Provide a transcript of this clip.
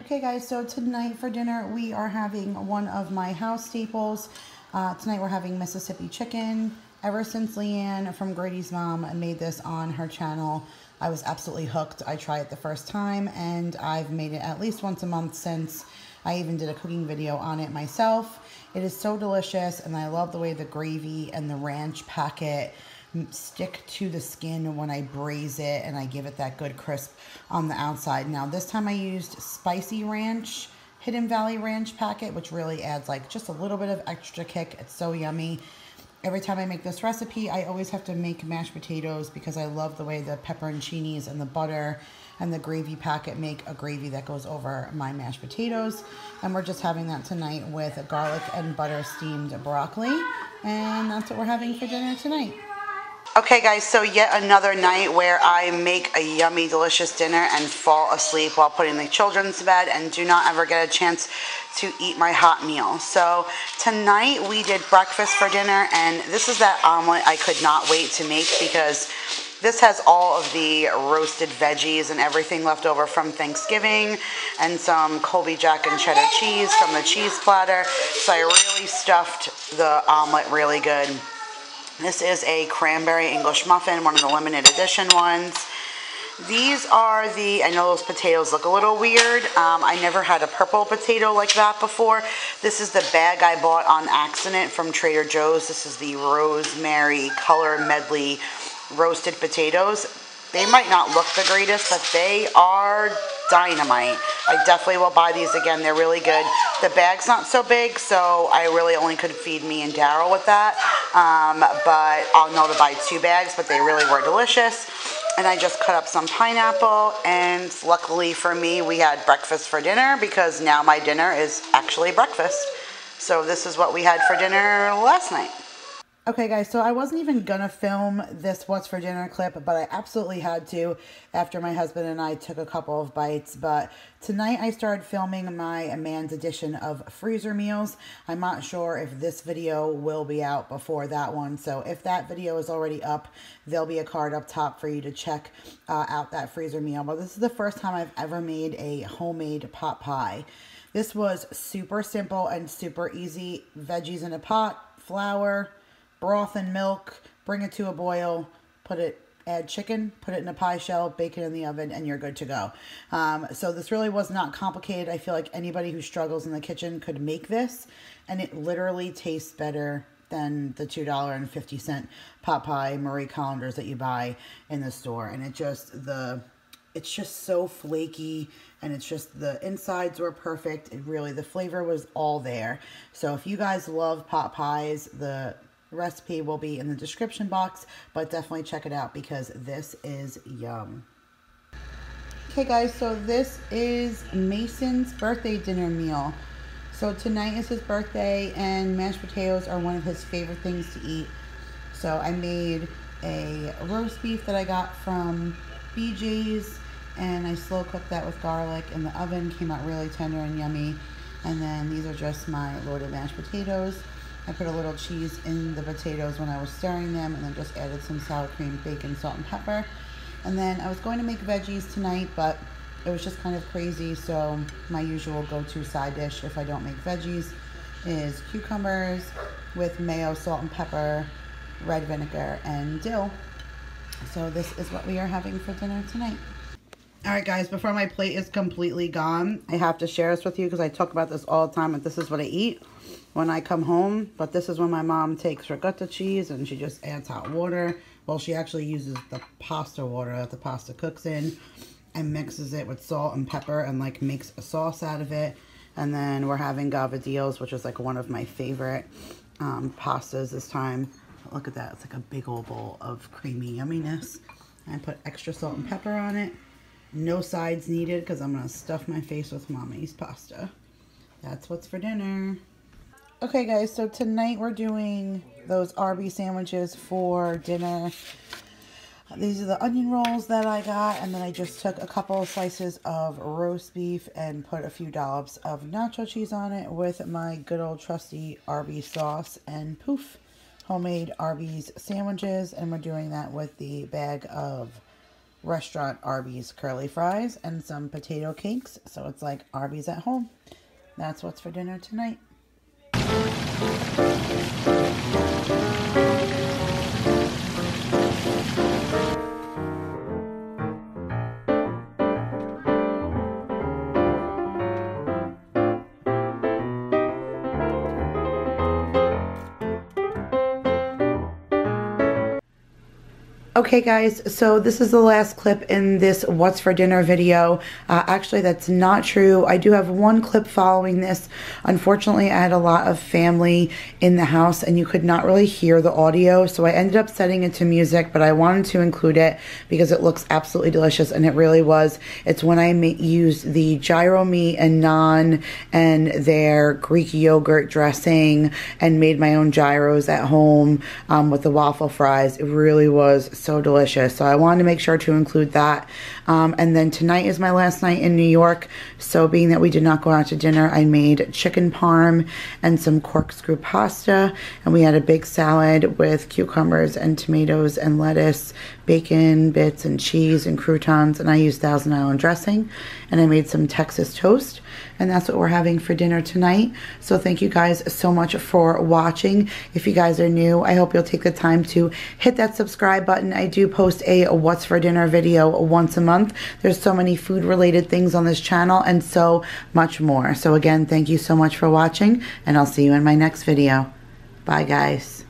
Okay guys, so tonight for dinner we are having one of my house staples. Tonight we're having Mississippi chicken. Ever since Leanne from Grady's mom made this on her channel, I was absolutely hooked. I tried it the first time and I've made it at least once a month since. I even did a cooking video on it myself. It is so delicious and I love the way the gravy and the ranch packet stick to the skin when I braise it and I give it that good crisp on the outside. Now this time I used spicy ranch, Hidden Valley ranch packet, which really adds like just a little bit of extra kick. It's so yummy. Every time I make this recipe, I always have to make mashed potatoes because I love the way the pepperoncinis and the butter and the gravy packet make a gravy that goes over my mashed potatoes. And we're just having that tonight with a garlic and butter steamed broccoli. And that's what we're having for dinner tonight. Okay guys, so yet another night where I make a yummy, delicious dinner and fall asleep while putting the children to bed and do not ever get a chance to eat my hot meal. So tonight we did breakfast for dinner, and this is that omelet I could not wait to make because this has all of the roasted veggies and everything left over from Thanksgiving and some Colby Jack and cheddar cheese from the cheese platter. So I really stuffed the omelet really good. This is a cranberry English muffin, one of the limited edition ones. These are the, I know those potatoes look a little weird. I never had a purple potato like that before. This is the bag I bought on accident from Trader Joe's. This is the rosemary color medley roasted potatoes. They might not look the greatest, but they are dynamite. I definitely will buy these again. They're really good. The bag's not so big, so I really only could feed me and Daryl with that. But I'll know to buy 2 bags, but they really were delicious. And I just cut up some pineapple, and luckily for me, we had breakfast for dinner because now my dinner is actually breakfast. So this is what we had for dinner last night. Okay guys, so I wasn't even gonna film this what's for dinner clip, but I absolutely had to after my husband and I took a couple of bites. But tonight I started filming my Amanda edition of freezer meals. I'm not sure if this video will be out before that one, so if that video is already up, there'll be a card up top for you to check out that freezer meal. But this is the first time I've ever made a homemade pot pie. This was super simple and super easy. Veggies in a pot, flour, broth and milk, bring it to a boil, add chicken, put it in a pie shell, bake it in the oven, and you're good to go. So this really was not complicated. I feel like anybody who struggles in the kitchen could make this, and it literally tastes better than the $2.50 pot pie Marie Collender's that you buy in the store. And it's just so flaky, and it's just the insides were perfect. The flavor was all there. So if you guys love pot pies, the recipe will be in the description box, but definitely check it out because this is yum. Okay guys, so this is Mason's birthday dinner meal. So tonight is his birthday and mashed potatoes are one of his favorite things to eat. So I made a roast beef that I got from BJ's and I slow cooked that with garlic in the oven. Came out really tender and yummy. And then these are just my loaded mashed potatoes. I put a little cheese in the potatoes when I was stirring them, and then just added some sour cream, bacon, salt, and pepper. And then I was going to make veggies tonight, but it was just kind of crazy, so my usual go-to side dish if I don't make veggies is cucumbers with mayo, salt, and pepper, red vinegar, and dill. So this is what we are having for dinner tonight. Alright guys, before my plate is completely gone, I have to share this with you because I talk about this all the time, and this is what I eat when I come home. But this is when my mom takes ricotta cheese and she just adds hot water. Well, she actually uses the pasta water that the pasta cooks in and mixes it with salt and pepper and like makes a sauce out of it. And then we're having gavadillos, which is like one of my favorite pastas this time. Look at that, it's like a big old bowl of creamy yumminess. I put extra salt and pepper on it. No sides needed because I'm gonna stuff my face with mommy's pasta. That's what's for dinner. Okay guys, so tonight we're doing those Arby's sandwiches for dinner. These are the onion rolls that I got, and then I just took a couple of slices of roast beef and put a few dollops of nacho cheese on it with my good old trusty Arby's sauce, and poof, homemade Arby's sandwiches. And we're doing that with the bag of restaurant Arby's curly fries and some potato cakes. So it's like Arby's at home. That's what's for dinner tonight. Okay guys, so this is the last clip in this what's for dinner video. Actually, that's not true. I do have one clip following this. Unfortunately, I had a lot of family in the house and you could not really hear the audio, so I ended up setting it to music, but I wanted to include it because it looks absolutely delicious, and it really was. It's when I used the gyro meat and naan and their Greek yogurt dressing and made my own gyros at home with the waffle fries. It really was so delicious. So I wanted to make sure to include that. And then tonight is my last night in New York. So being that we did not go out to dinner, I made chicken parm and some corkscrew pasta. And we had a big salad with cucumbers and tomatoes and lettuce, bacon bits and cheese and croutons. And I used Thousand Island dressing. And I made some Texas toast. And that's what we're having for dinner tonight. So thank you guys so much for watching. If you guys are new, I hope you'll take the time to hit that subscribe button. I do post a what's for dinner video once a month. There's so many food related things on this channel and so much more. So again, thank you so much for watching, and I'll see you in my next video. Bye guys.